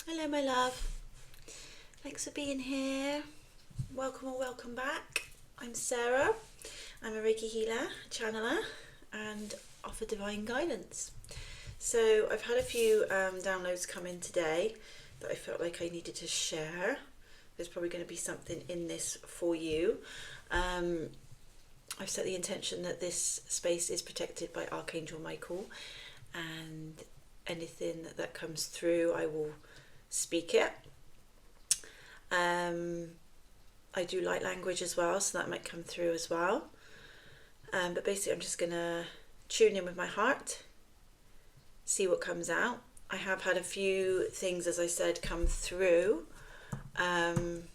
Hello my love, thanks for being here. Welcome or welcome back. I'm Sarah. I'm a Reiki healer, channeler and offer divine guidance. So I've had a few downloads come in today that I felt like I needed to share. There's probably going to be something in this for you. I've set the intention that this space is protected by Archangel Michael, and anything that comes through I will speak it. I do light language as well, so that might come through as well. But basically I'm just gonna tune in with my heart, see what comes out. I have had a few things, as I said, come through, and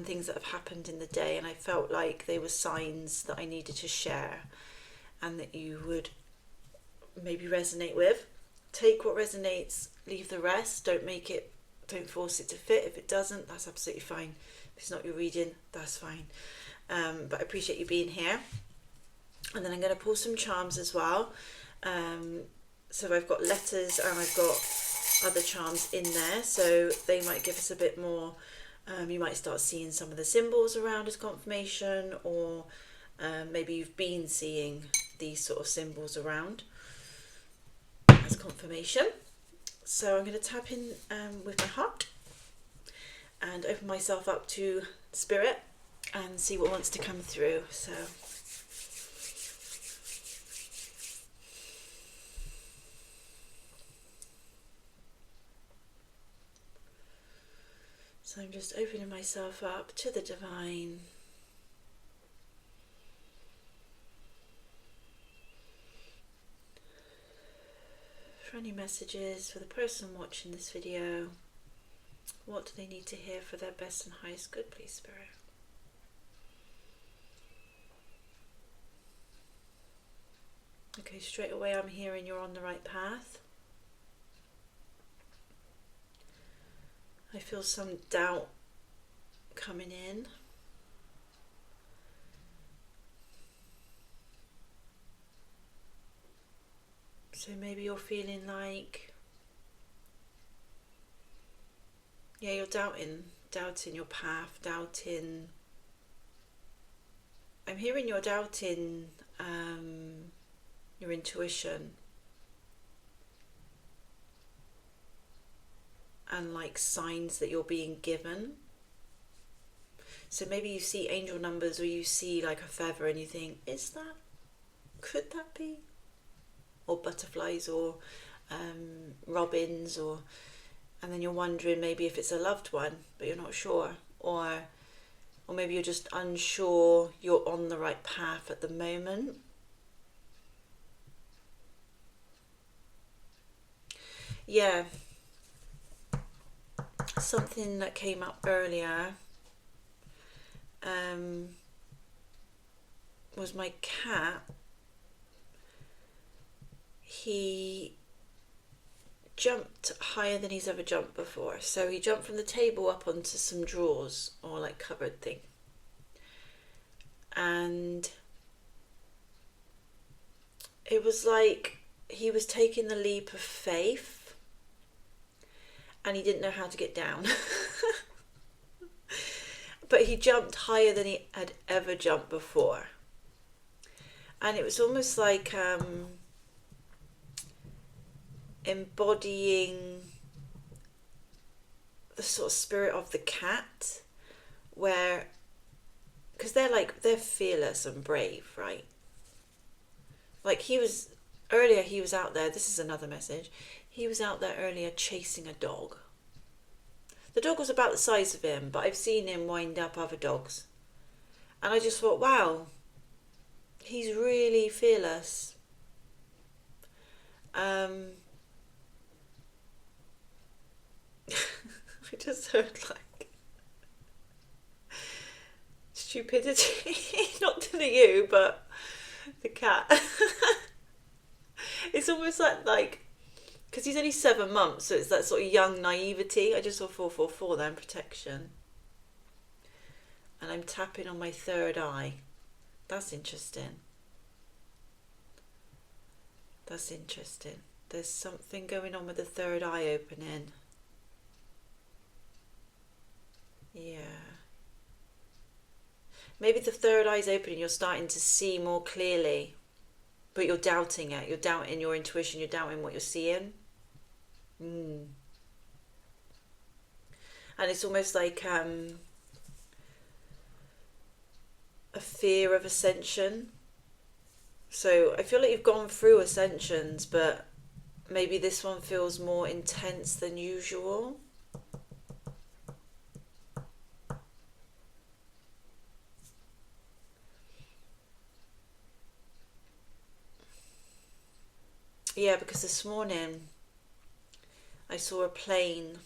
things that have happened in the day, and I felt like they were signs that I needed to share and that you would maybe resonate with. Take what resonates, leave the rest. Don't force it to fit. If it doesn't, that's absolutely fine. If it's not your reading, that's fine. But I appreciate you being here. And then I'm going to pull some charms as well. So I've got letters and I've got other charms in there, so they might give us a bit more. You might start seeing some of the symbols around as confirmation, or maybe you've been seeing these sort of symbols around as confirmation. So I'm going to tap in with my heart and open myself up to spirit and see what wants to come through. So I'm just opening myself up to the divine. For any messages for the person watching this video, what do they need to hear for their best and highest good, please, Spirit? Okay, straight away I'm hearing you're on the right path. I feel some doubt coming in. So maybe you're feeling like, you're doubting your path, I'm hearing you're doubting your intuition and like signs that you're being given. So maybe you see angel numbers, or you see like a feather and you think, could that be? Or butterflies, or robins, and then you're wondering maybe if it's a loved one, but you're not sure, or maybe you're just unsure you're on the right path at the moment. Yeah, something that came up earlier was my cat. He jumped higher than he's ever jumped before. So he jumped from the table up onto some drawers, or like cupboard thing. And it was like he was taking the leap of faith and he didn't know how to get down. But he jumped higher than he had ever jumped before. And it was almost like embodying the sort of spirit of the cat, where, because they're fearless and brave, right? Like he was out there, this is another message, he was out there earlier chasing a dog. The dog was about the size of him, but I've seen him wind up other dogs, and I just thought, wow, he's really fearless. I just heard like stupidity, not to you, but the cat. It's almost like, because he's only 7 months, so it's that sort of young naivety. I just saw 444 then, protection. And I'm tapping on my third eye. That's interesting. There's something going on with the third eye opening. Maybe the third eye's open and you're starting to see more clearly, but you're doubting it. You're doubting your intuition. You're doubting what you're seeing. And it's almost like a fear of ascension. So I feel like you've gone through ascensions, but maybe this one feels more intense than usual. Yeah, because this morning I saw a plane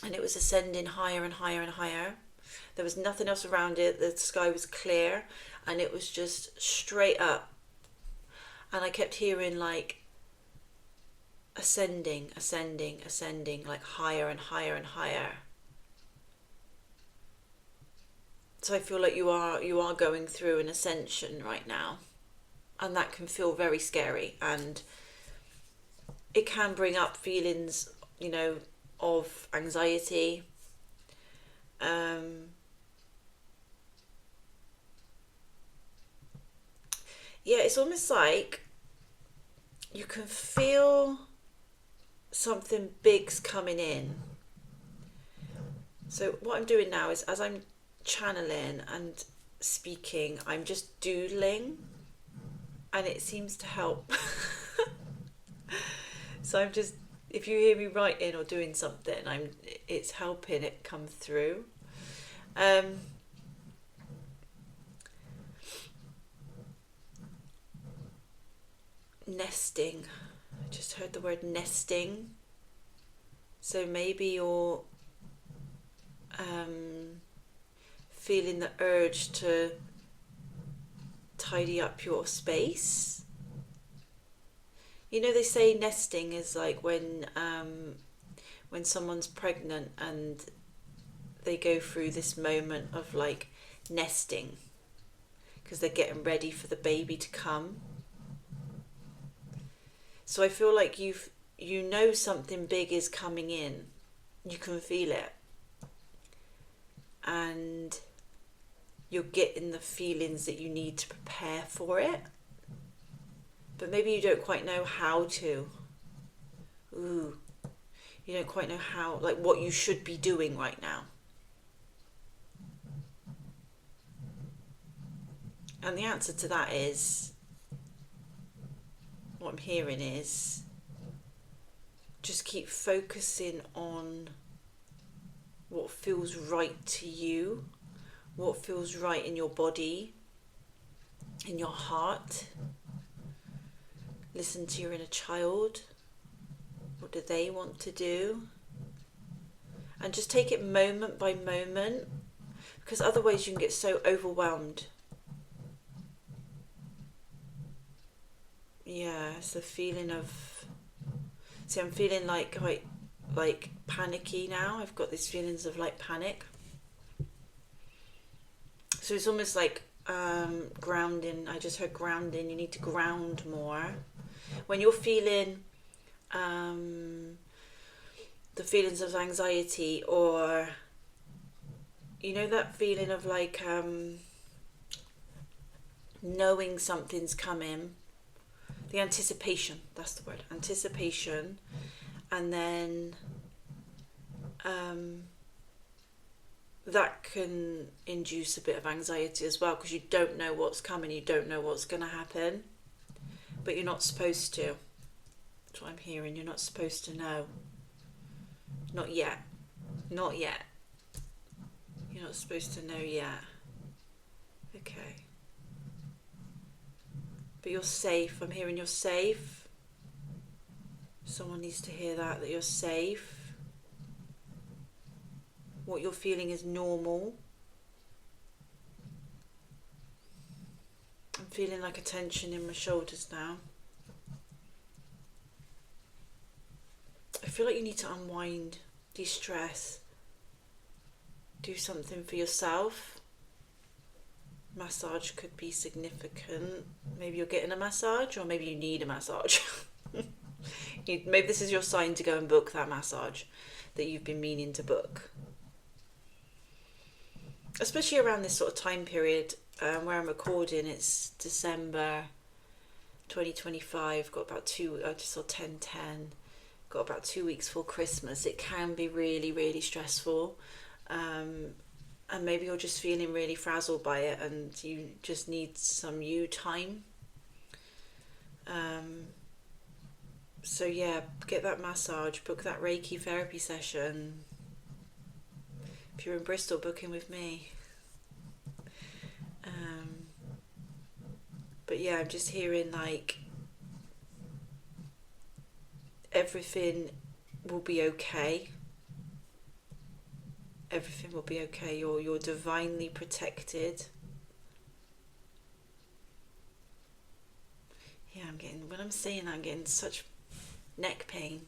and it was ascending higher and higher and higher. There was nothing else around it. The sky was clear and it was just straight up. And I kept hearing like ascending, ascending, ascending, like higher and higher and higher. So I feel like you are going through an ascension right now. And that can feel very scary, and it can bring up feelings, of anxiety. Yeah, it's almost like you can feel something big's coming in. So what I'm doing now is, as I'm channeling and speaking, I'm just doodling. And it seems to help. So I'm just, if you hear me writing or doing something, it's helping it come through. Nesting. I just heard the word nesting. So maybe you're feeling the urge to tidy up your space. They say nesting is like when someone's pregnant and they go through this moment of like nesting because they're getting ready for the baby to come. So I feel like something big is coming in. You can feel it. And you're getting the feelings that you need to prepare for it. But maybe you don't quite know how to. You don't quite know how, like what you should be doing right now. And the answer to that is, what I'm hearing is, just keep focusing on what feels right to you. What feels right in your body, in your heart. Listen to your inner child. What do they want to do? And just take it moment by moment, because otherwise you can get so overwhelmed. Yeah, it's the feeling of... See, I'm feeling like panicky now. I've got these feelings of like panic. So it's almost like grounding. I just heard grounding. You need to ground more. When you're feeling the feelings of anxiety, or that feeling of like knowing something's coming, the anticipation, that's the word, anticipation, and then that can induce a bit of anxiety as well, because you don't know what's coming, you don't know what's going to happen, but you're not supposed to. That's what I'm hearing. You're not supposed to know. Not yet. Not yet. You're not supposed to know yet. Okay. But you're safe. I'm hearing you're safe. Someone needs to hear that you're safe. What you're feeling is normal. I'm feeling like a tension in my shoulders now. I feel like you need to unwind, de-stress, do something for yourself. Massage could be significant. Maybe you're getting a massage, or maybe you need a massage. Maybe this is your sign to go and book that massage that you've been meaning to book. especially around this sort of time period where I'm recording. It's December 2025. Got about I just saw 10/10. Got about 2 weeks for Christmas. It can be really, really stressful. And maybe you're just feeling really frazzled by it and you just need some you time. So yeah, get that massage, book that Reiki therapy session. If you're in Bristol, book in with me. But yeah, I'm just hearing like everything will be okay. Everything will be okay. You're divinely protected. Yeah, when I'm saying that, I'm getting such neck pain.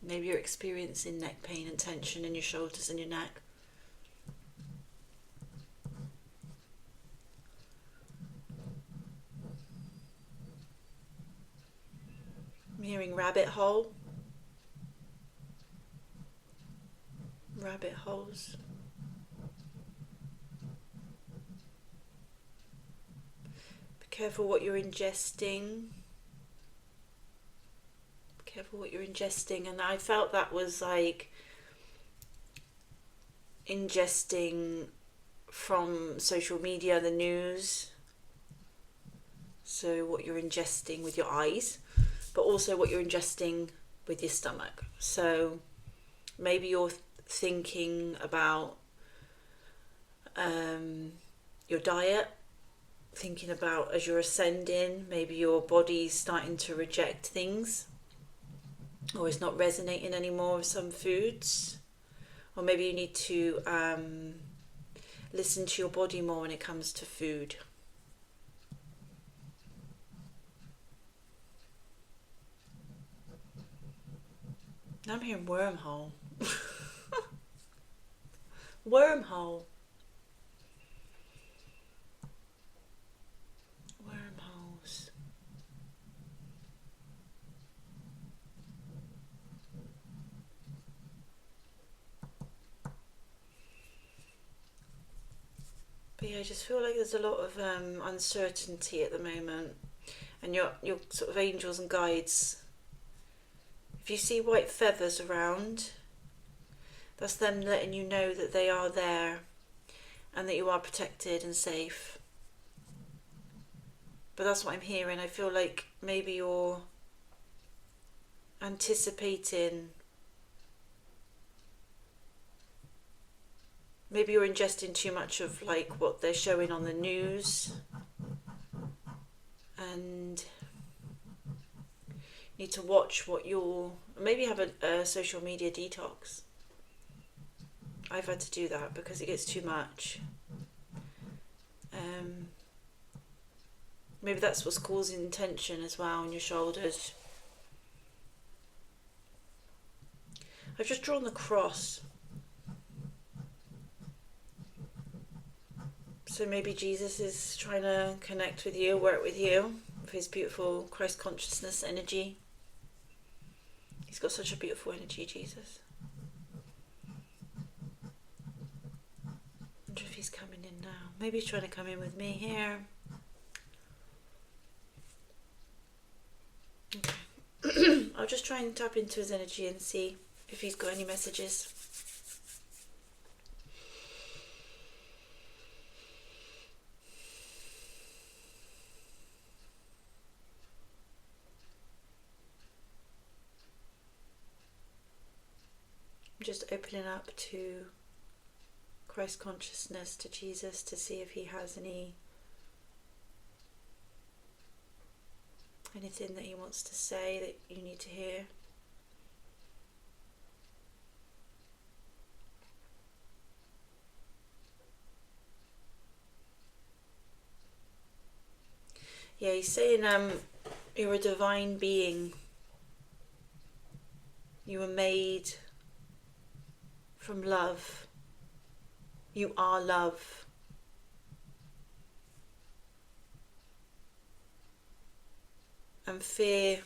Maybe you're experiencing neck pain and tension in your shoulders and your neck. I'm hearing rabbit hole. Rabbit holes. Be careful what you're ingesting. Be careful what you're ingesting. And I felt that was like ingesting from social media, the news. So what you're ingesting with your eyes, but also what you're ingesting with your stomach. So maybe you're thinking about your diet, thinking about as you're ascending, maybe your body's starting to reject things, or it's not resonating anymore with some foods, or maybe you need to listen to your body more when it comes to food. Now I'm hearing wormhole. Wormhole. Wormholes. But yeah, I just feel like there's a lot of uncertainty at the moment, and your sort of angels and guides. If you see white feathers around, that's them letting you know that they are there and that you are protected and safe. But that's what I'm hearing. I feel like maybe you're anticipating, maybe you're ingesting too much of like what they're showing on the news, and need to watch what maybe have a social media detox. I've had to do that because it gets too much. Maybe that's what's causing tension as well in your shoulders. I've just drawn the cross. So maybe Jesus is trying to connect with you, work with you, with his beautiful Christ consciousness energy. He's got such a beautiful energy, Jesus. I wonder if he's coming in now. Maybe he's trying to come in with me here. Okay. I'll just try and tap into his energy and see if he's got any messages. I'm just opening up to Christ consciousness, to Jesus, to see if he has anything that he wants to say that you need to hear. Yeah, he's saying you're a divine being. You were made from love. You are love. And fear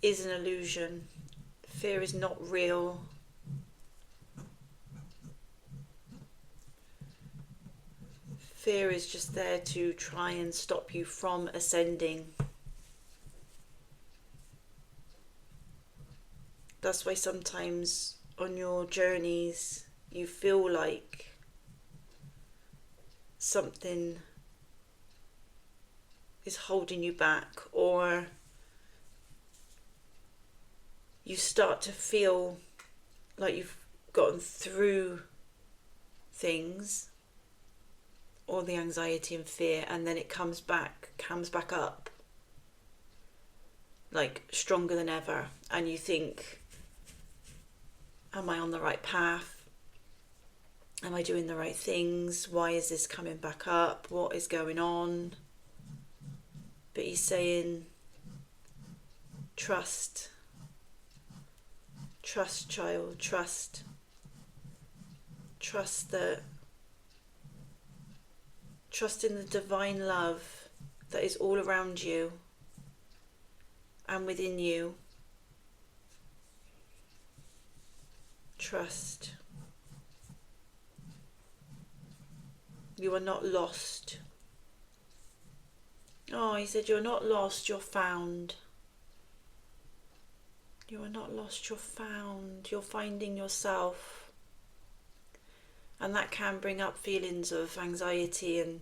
is an illusion. Fear is not real. Fear is just there to try and stop you from ascending. That's why sometimes on your journeys you feel like something is holding you back, or you start to feel like you've gotten through things, or the anxiety and fear, and then it comes back up like stronger than ever, and you think, am I on the right path? Am I doing the right things? Why is this coming back up? What is going on? But he's saying, trust, child, trust in the divine love that is all around you and within you. Trust. You are not lost. Oh, he said, you're not lost, you're found. You are not lost, you're found. You're finding yourself. And that can bring up feelings of anxiety and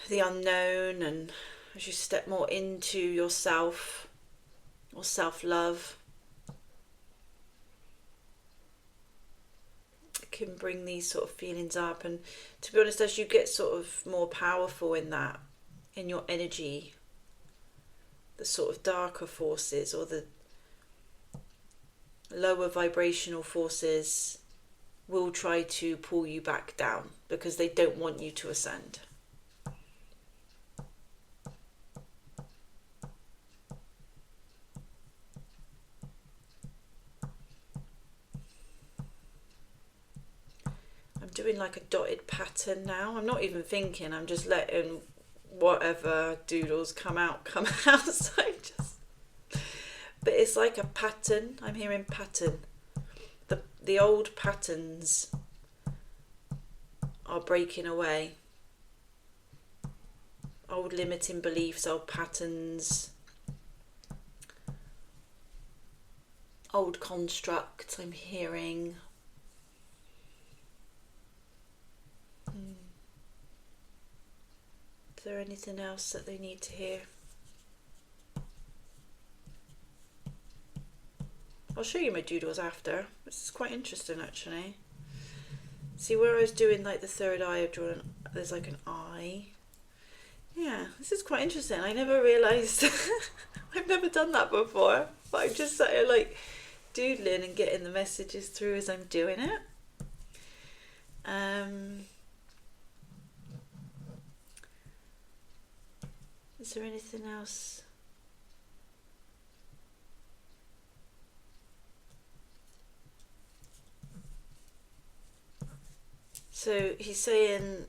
the unknown, and as you step more into yourself or self-love, it can bring these sort of feelings up. And to be honest, as you get sort of more powerful in that, in your energy, the sort of darker forces or the lower vibrational forces will try to pull you back down because they don't want you to ascend. I'm doing like a dotted pattern now. I'm not even thinking, I'm just letting whatever doodles come out. So but it's like a pattern. I'm hearing pattern. The old patterns are breaking away. Old limiting beliefs, old patterns, old constructs I'm hearing. Is there anything else that they need to hear? I'll show you my doodles after. This is quite interesting actually. See where I was doing like the third eye, I've drawn, there's like an eye. Yeah, this is quite interesting. I never realised, I've never done that before. But I'm just sat here like doodling and getting the messages through as I'm doing it. Is there anything else? So he's saying,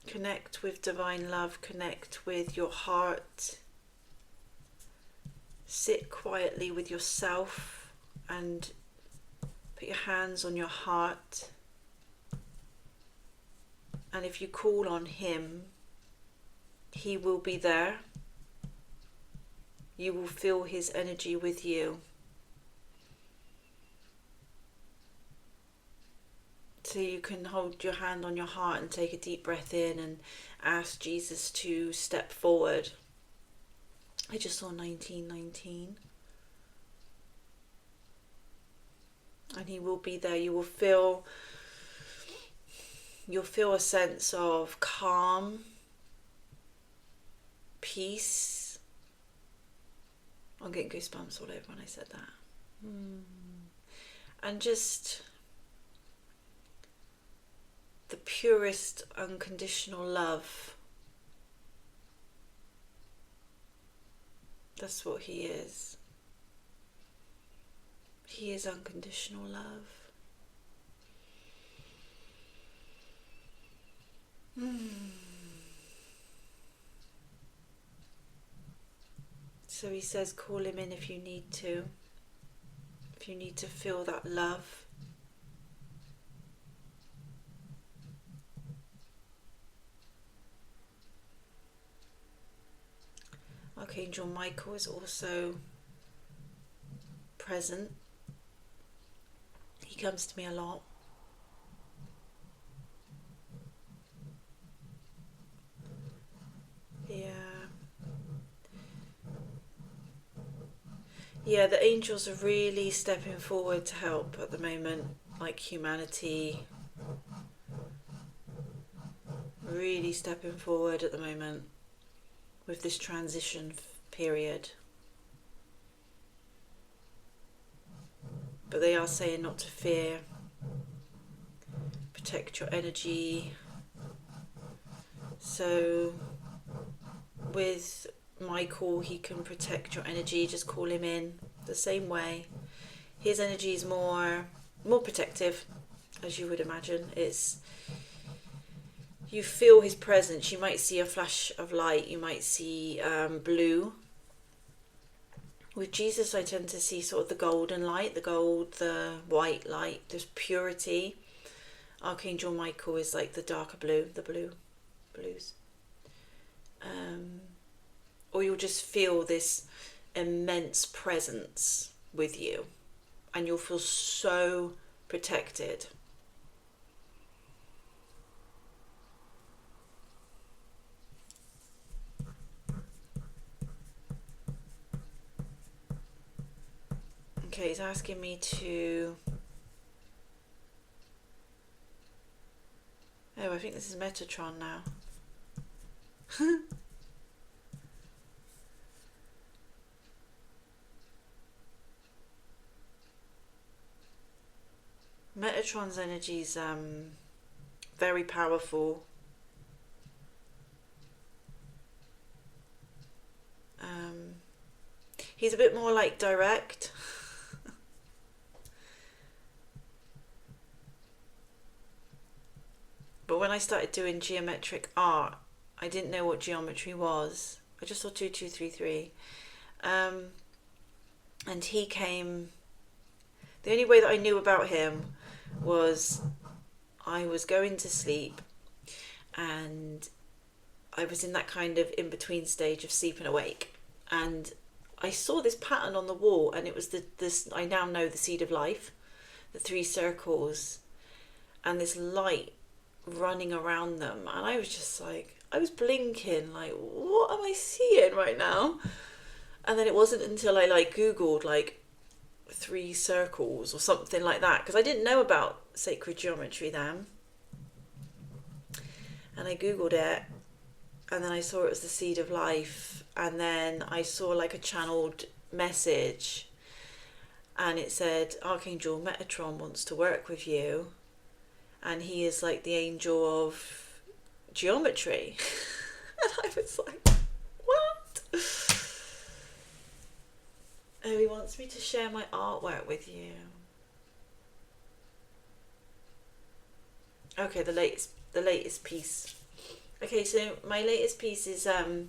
connect with divine love, connect with your heart, sit quietly with yourself and put your hands on your heart. And if you call on him, he will be there. You will feel his energy with you. So you can hold your hand on your heart and take a deep breath in and ask Jesus to step forward. I just saw 1919. And he will be there. You'll feel a sense of calm, peace. I'm getting goosebumps all over when I said that. And just the purest unconditional love. That's what he is. He is unconditional love. So he says call him in if you need to. If you need to feel that love. Archangel Michael is also present. He comes to me a lot. Yeah, the angels are really stepping forward to help at the moment, like humanity. Really stepping forward at the moment with this transition period. But they are saying not to fear, protect your energy. So with Michael, he can protect your energy. Just call him in the same way. His energy is more protective, as you would imagine. You feel his presence. You might see a flash of light. You might see blue. With Jesus, I tend to see sort of the golden light, the white light. There's purity. Archangel Michael is like the darker blue, the blues. Or you'll just feel this immense presence with you, and you'll feel so protected. Okay, he's asking me to... Oh, I think this is Metatron now. Metatron's energy is very powerful. He's a bit more like direct. But when I started doing geometric art, I didn't know what geometry was. I just saw 2233. And he came... The only way that I knew about him was I was going to sleep and I was in that kind of in-between stage of sleep and awake. And I saw this pattern on the wall, and it was this. I now know the seed of life, the 3 circles, and this light running around them. And I was just like, I was blinking, like, what am I seeing right now? And then it wasn't until I Googled 3 circles or something like that, because I didn't know about sacred geometry then. And I Googled it, and then I saw it was the seed of life, and then I saw a channeled message, and it said Archangel Metatron wants to work with you, and he is the angel of geometry. And I was like, what? Oh, he wants me to share my artwork with you. Okay, the latest piece. Okay, so my latest piece is I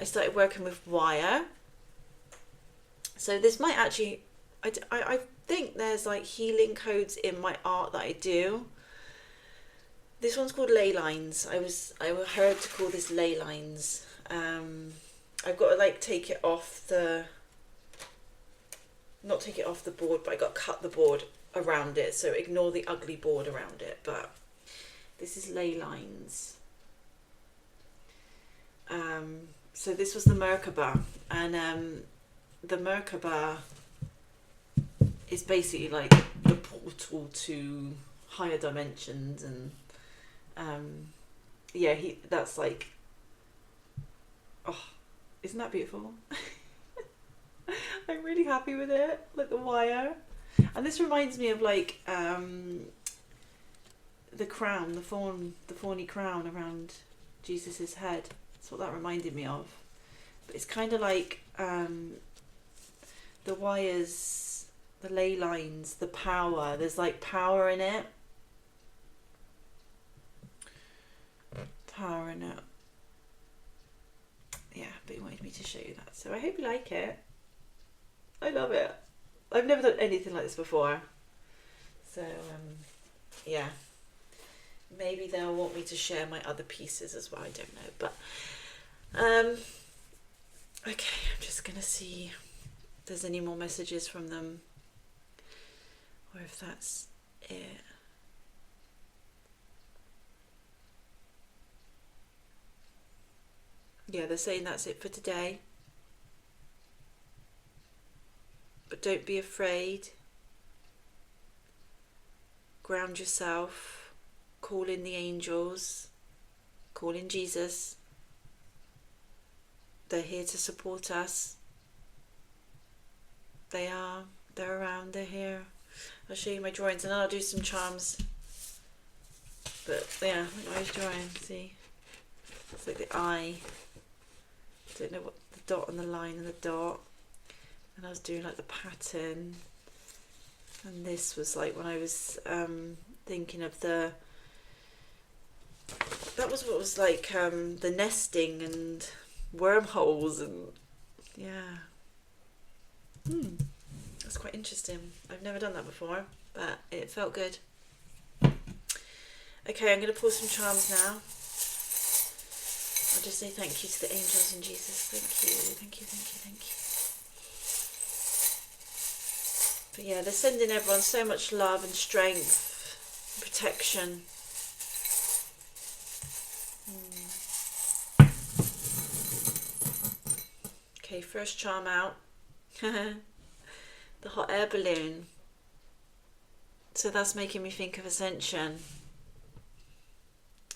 started working with wire. So this might actually, I think there's healing codes in my art that I do. This one's called ley lines. I heard to call this ley lines. I've got to take it off the, not take it off the board, but I got to cut the board around it. So ignore the ugly board around it. But this is ley lines. So this was the Merkaba, and the Merkaba is basically the portal to higher dimensions, and yeah, that's oh, isn't that beautiful? I'm really happy with it, the wire. And this reminds me of the crown, the thorny crown around Jesus's head. That's what that reminded me of. But it's kind of the wires, the ley lines, the power. There's power in it. Power in it. Yeah, but he wanted me to show you that. So I hope you like it. I love it. I've never done anything like this before. So, yeah. Maybe they'll want me to share my other pieces as well. I don't know. But, okay, I'm just going to see if there's any more messages from them. Or if that's it. Yeah, they're saying that's it for today. But don't be afraid. Ground yourself. Call in the angels. Call in Jesus. They're here to support us. They are. They're around. They're here. I'll show you my drawings and then I'll do some charms. But yeah, look at my drawing. See? It's like the eye. Don't know what the dot and the line and the dot. And I was doing like the pattern. And this was like when I was thinking of the... That was what was like the nesting and wormholes and... Yeah. That's quite interesting. I've never done that before, but it felt good. Okay, I'm going to pull some charms now. I'll just say thank you to the angels and Jesus. Thank you, thank you, thank you, thank you. But yeah, they're sending everyone so much love and strength, and protection. Okay, first charm out. The hot air balloon. So that's making me think of ascension.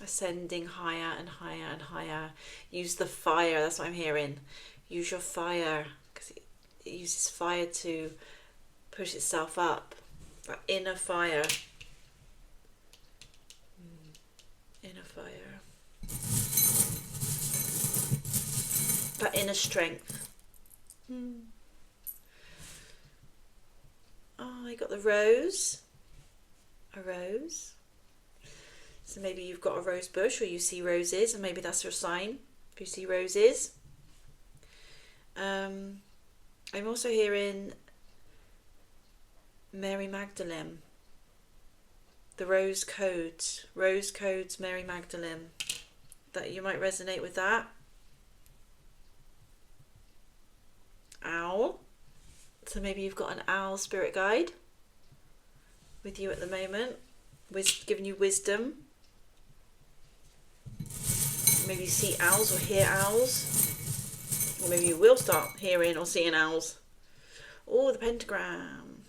Ascending higher and higher and higher. Use the fire, that's what I'm hearing. Use your fire, because it uses fire to push itself up. That inner fire. Inner fire. That inner strength. Oh, I got the rose. A rose. So maybe you've got a rose bush or you see roses and maybe that's your sign if you see roses. I'm also hearing Mary Magdalene. The rose codes. Rose codes, Mary Magdalene. That you might resonate with that. Owl. So maybe you've got an owl spirit guide with you at the moment, giving you wisdom. Maybe you see owls or hear owls. Or maybe you will start hearing or seeing owls. Oh, the pentagram.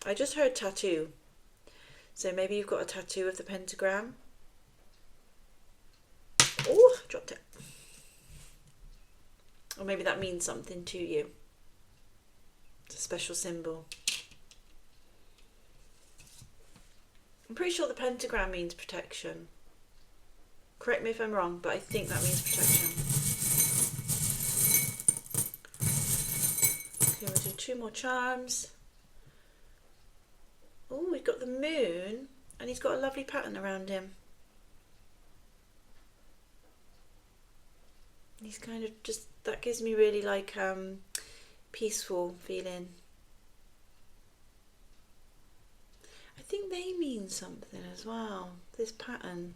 I just heard tattoo. So maybe you've got a tattoo of the pentagram. Oh, dropped it. Or maybe that means something to you. It's a special symbol. I'm pretty sure the pentagram means protection. Correct me if I'm wrong, but I think that means protection. Okay, we'll do 2 more charms. Oh, we've got the moon, and he's got a lovely pattern around him. He's kind of just, that gives me really like peaceful feeling. I think they mean something as well, this pattern.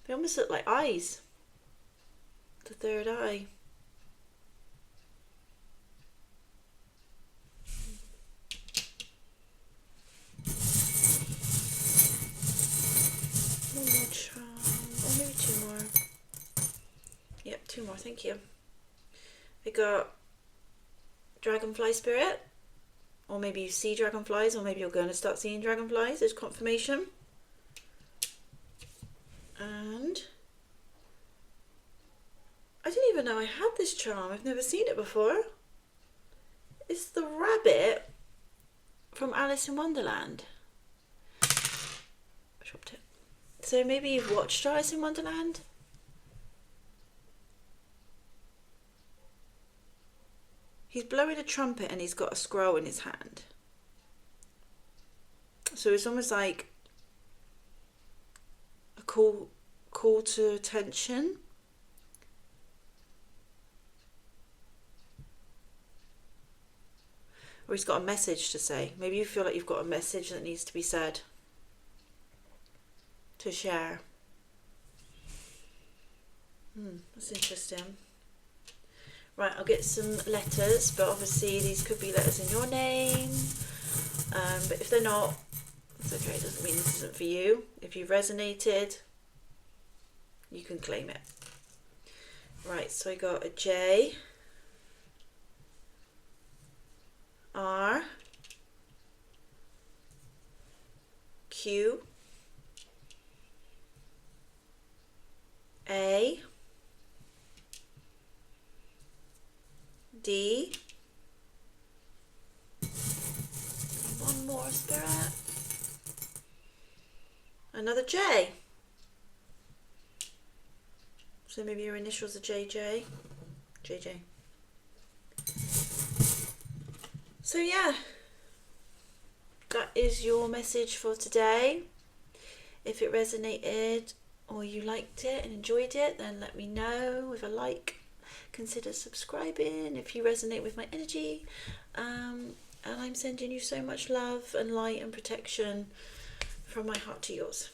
They almost look like eyes. The third eye. One more charm, or maybe 2 more. Yep, 2 more, thank you. We got dragonfly spirit, or maybe you see dragonflies, or maybe you're going to start seeing dragonflies. There's confirmation. And I didn't even know I had this charm. I've never seen it before. It's the rabbit from Alice in Wonderland. I dropped it. So maybe you've watched Alice in Wonderland? He's blowing a trumpet and he's got a scroll in his hand. So it's almost like a call call to attention. Or he's got a message to say. Maybe you feel like you've got a message that needs to be said, to share. That's interesting. Right, I'll get some letters, but obviously these could be letters in your name. But if they're not, it's okay. It doesn't mean this isn't for you. If you've resonated, you can claim it. Right, so I got a J, R, Q, A, D, one more, Spirit, another J. So maybe your initials are JJ. JJ. So yeah, that is your message for today. If it resonated or you liked it and enjoyed it, then let me know with a like. Consider subscribing if you resonate with my energy. And I'm sending you so much love and light and protection from my heart to yours.